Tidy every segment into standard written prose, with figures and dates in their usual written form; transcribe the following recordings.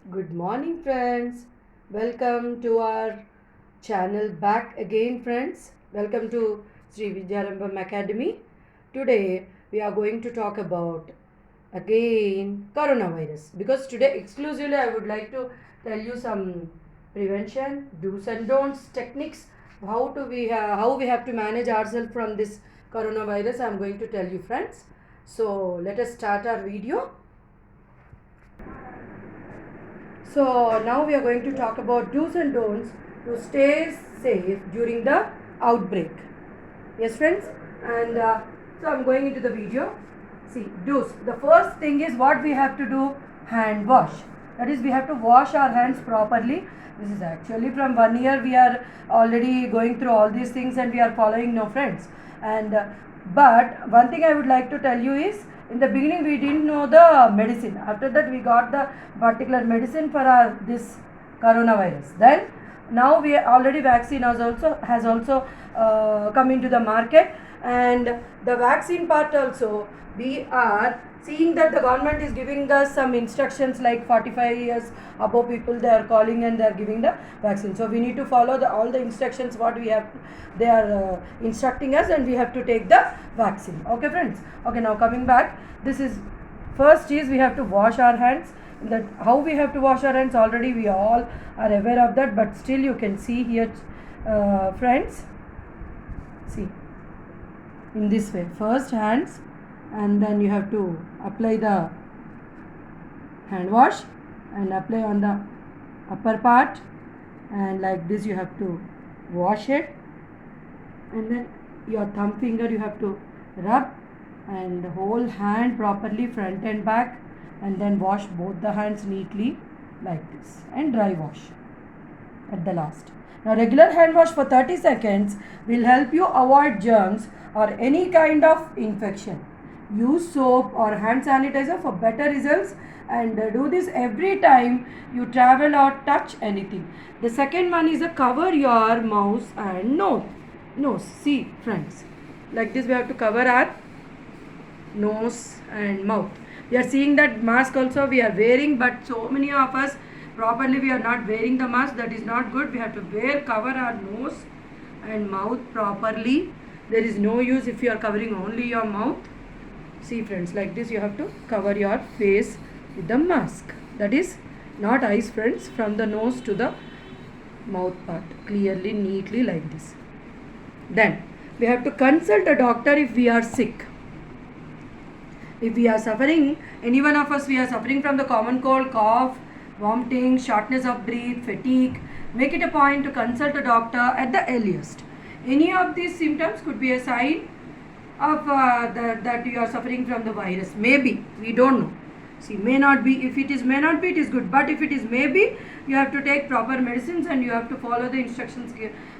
Good morning, friends. Welcome to our channel back again, friends. Welcome to Sri Vidyarambam Academy. Today we are going to talk about again coronavirus because today exclusively I would like to tell you some prevention do's and don'ts techniques how we have to manage ourselves from this coronavirus. I am going to tell you, friends. So let us start our video. So now we are going to talk about do's and don'ts to stay safe during the outbreak. Yes, friends? And so I'm going into the video. See, do's. The first thing is what we have to do: hand wash. That is, we have to wash our hands properly. This is actually from 1 year we are already going through all these things and we are following, no, friends. And but one thing I would like to tell you is, in the beginning we didn't know the medicine. After that we got the particular medicine for our this coronavirus. Then now we already vaccine has also come into the market, and the vaccine part also we are seeing that the government is giving us some instructions, like 45 years above people they are calling and they are giving the vaccine. So we need to follow all the instructions what we have, they are instructing us, and we have to take the vaccine. Okay, friends? Okay, now coming back, this is first is we have to wash our hands. That how we have to wash our hands already we all are aware of that, but still you can see here, friends. See, in this way, first hands, and then you have to apply the hand wash and apply on the upper part, and like this you have to wash it, and then your thumb finger you have to rub and whole hand properly, front and back, and then wash both the hands neatly like this, and dry wash at the last. Now regular hand wash for 30 seconds will help you avoid germs or any kind of infection. Use soap or hand sanitizer for better results, and do this every time you travel or touch anything. The second one is cover your mouth and nose. See, friends, like this we have to cover our nose and mouth. We are seeing that mask also we are wearing, but so many of us properly we are not wearing the mask. That is not good. We have to cover our nose and mouth properly. There is no use if you are covering only your mouth. See, friends, like this you have to cover your face with the mask. That is not eyes, friends, from the nose to the mouth part, clearly, neatly, like this. Then we have to consult a doctor if we are sick. If we are suffering, any one of us, we are suffering from the common cold, cough, vomiting, shortness of breath, fatigue, make it a point to consult a doctor at the earliest. Any of these symptoms could be a sign of that you are suffering from the virus. Maybe, we don't know. See, may not be. If it is may not be, it is good. But if it is maybe, you have to take proper medicines and you have to follow the instructions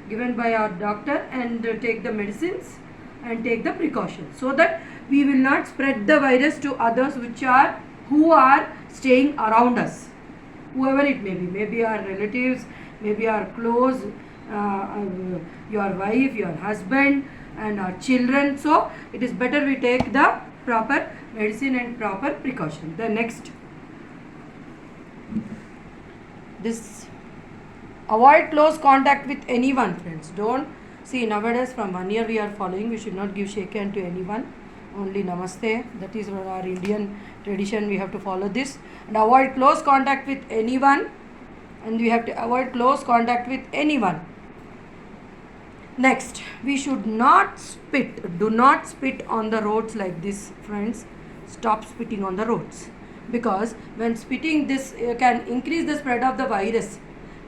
given by our doctor, and take the medicines and take the precautions, so that we will not spread the virus to others who are staying around us, whoever it may be our relatives, maybe our close, your wife, your husband, and our children. So it is better we take the proper medicine and proper precaution. The next, this, avoid close contact with anyone, friends. Don't see, nowadays from 1 year we are following, we should not give shake hand to anyone, only namaste. That is our Indian tradition. We have to follow this, and avoid close contact with anyone, and we have to avoid close contact with anyone. Next, we should not spit. Do not spit on the roads like this, friends. Stop spitting on the roads, because when spitting, this can increase the spread of the virus.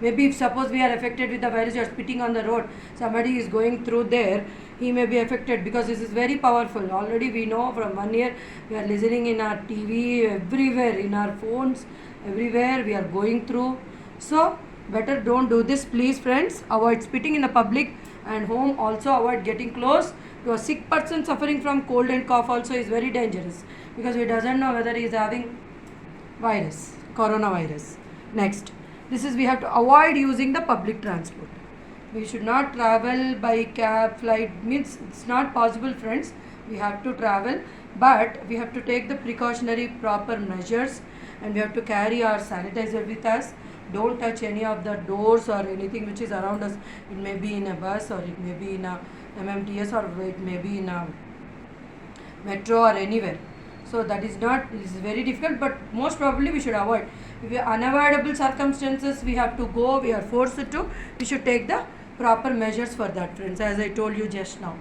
Maybe if suppose we are affected with the virus, you are spitting on the road, somebody is going through there, he may be affected, because this is very powerful. Already we know from 1 year we are listening in our TV, everywhere, in our phones, everywhere we are going through. So better don't do this, please, friends. Avoid spitting in the public, and home also avoid getting close to a sick person suffering from cold and cough. Also is very dangerous, because we doesn't know whether he is having virus, coronavirus. Next, this is we have to avoid using the public transport. We should not travel by cab, flight, means it's not possible, friends. We have to travel, but we have to take the precautionary proper measures, and we have to carry our sanitizer with us. Don't touch any of the doors or anything which is around us. It may be in a bus, or it may be in a MMTS, or it may be in a metro or anywhere. So that is not, it is very difficult, but most probably we should avoid. If we are unavoidable circumstances, we have to go, we are forced to, we should take the proper measures for that, friends, as I told you just now.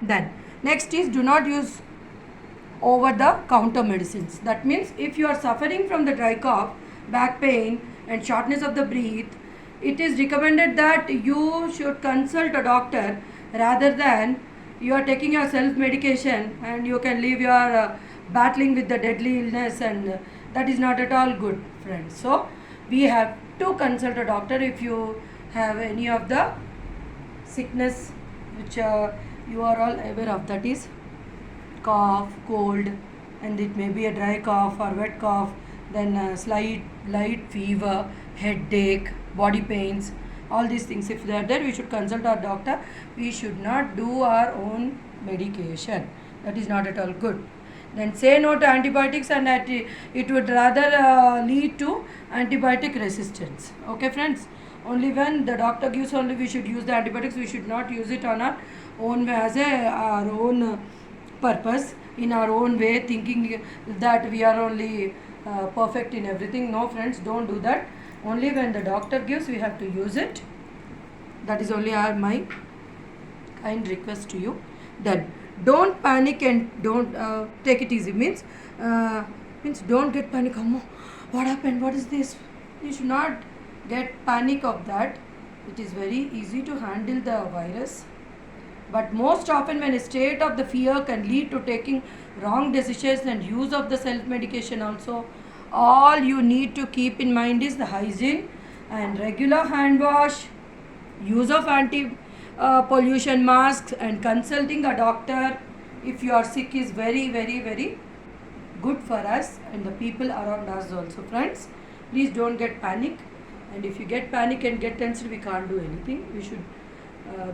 Then next is, do not use over the counter medicines. That means if you are suffering from the dry cough, back pain and shortness of the breath, it is recommended that you should consult a doctor rather than you are taking your self medication, and you can leave your battling with the deadly illness, and that is not at all good, friends. So we have to consult a doctor if you have any of the sickness which you are all aware of, that is cough, cold, and it may be a dry cough or wet cough, then slight light fever, headache, body pains, all these things. If they are there, we should consult our doctor. We should not do our own medication. That is not at all good. Then say no to antibiotics, and that it would rather lead to antibiotic resistance. Okay, friends? Only when the doctor gives, only we should use the antibiotics. We should not use it on our own way, as our own purpose, in our own way, thinking that we are only perfect in everything. No, friends, don't do that. Only when the doctor gives, we have to use it. That is only my kind request to you. Then don't panic and don't take it easy. Means don't get panic. What happened? What is this? You should not get panic of that. It is very easy to handle the virus. But most often, when a state of the fear can lead to taking wrong decisions and use of the self-medication also, all you need to keep in mind is the hygiene and regular hand wash, use of anti-pollution masks, and consulting a doctor if you are sick is very, very, very good for us and the people around us also, friends. Please don't get panic. And if you get panic and get tensed, we can't do anything. We should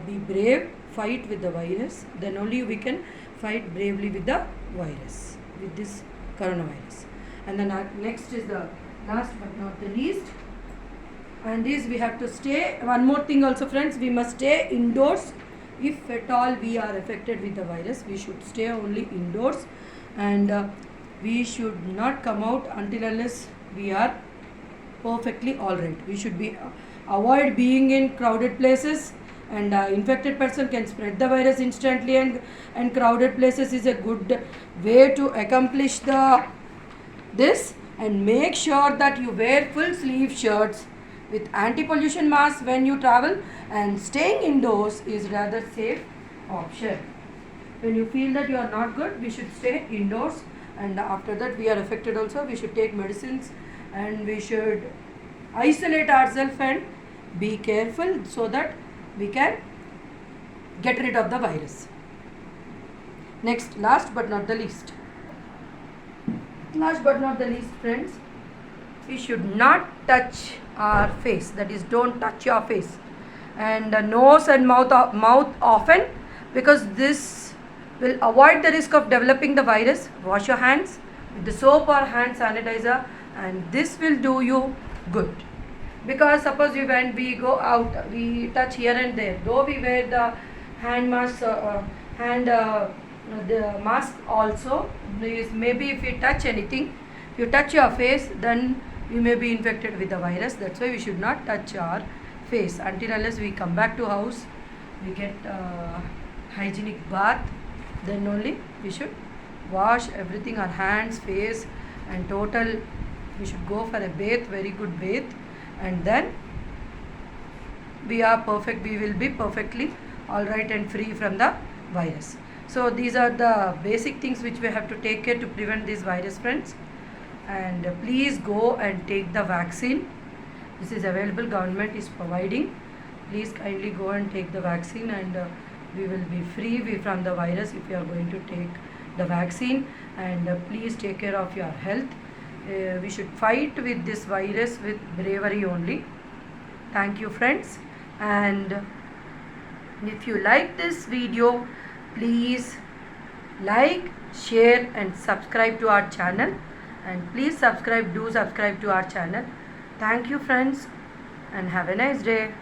be brave, fight with the virus. Then only we can fight bravely with the virus, with this coronavirus. And then next is the last but not the least, and this we have to stay. One more thing also, friends, we must stay indoors. If at all we are affected with the virus, we should stay only indoors, and we should not come out until unless we are perfectly alright. We should be avoid being in crowded places, and infected person can spread the virus instantly, and crowded places is a good way to accomplish this. And make sure that you wear full sleeve shirts with anti-pollution masks when you travel, and staying indoors is rather safe option. When you feel that you are not good, we should stay indoors, and after that we are affected also, we should take medicines, and we should isolate ourselves and be careful so that we can get rid of the virus. Next, last but not the least, friends, we should not touch our face. That is, don't touch your face and nose and mouth often, because this will avoid the risk of developing the virus. Wash your hands with the soap or hand sanitizer, and this will do you good. Because suppose when we go out, we touch here and there, though we wear the hand mask, the mask also, maybe if you touch anything, if you touch your face, then you may be infected with the virus. That's why we should not touch our face until unless we come back to house, we get hygienic bath, then only we should wash everything, our hands, face, and total we should go for a bath, very good bath, and then we are perfect, we will be perfectly alright and free from the virus. So these are the basic things which we have to take care to prevent this virus, friends. And please go and take the vaccine. This is available, government is providing. Please kindly go and take the vaccine, and we will be free from the virus if you are going to take the vaccine. And please take care of your health. We should fight with this virus with bravery only. Thank you, friends. And if you like this video, please like, share and subscribe to our channel. and please do subscribe to our channel. Thank you friends, and have a nice day.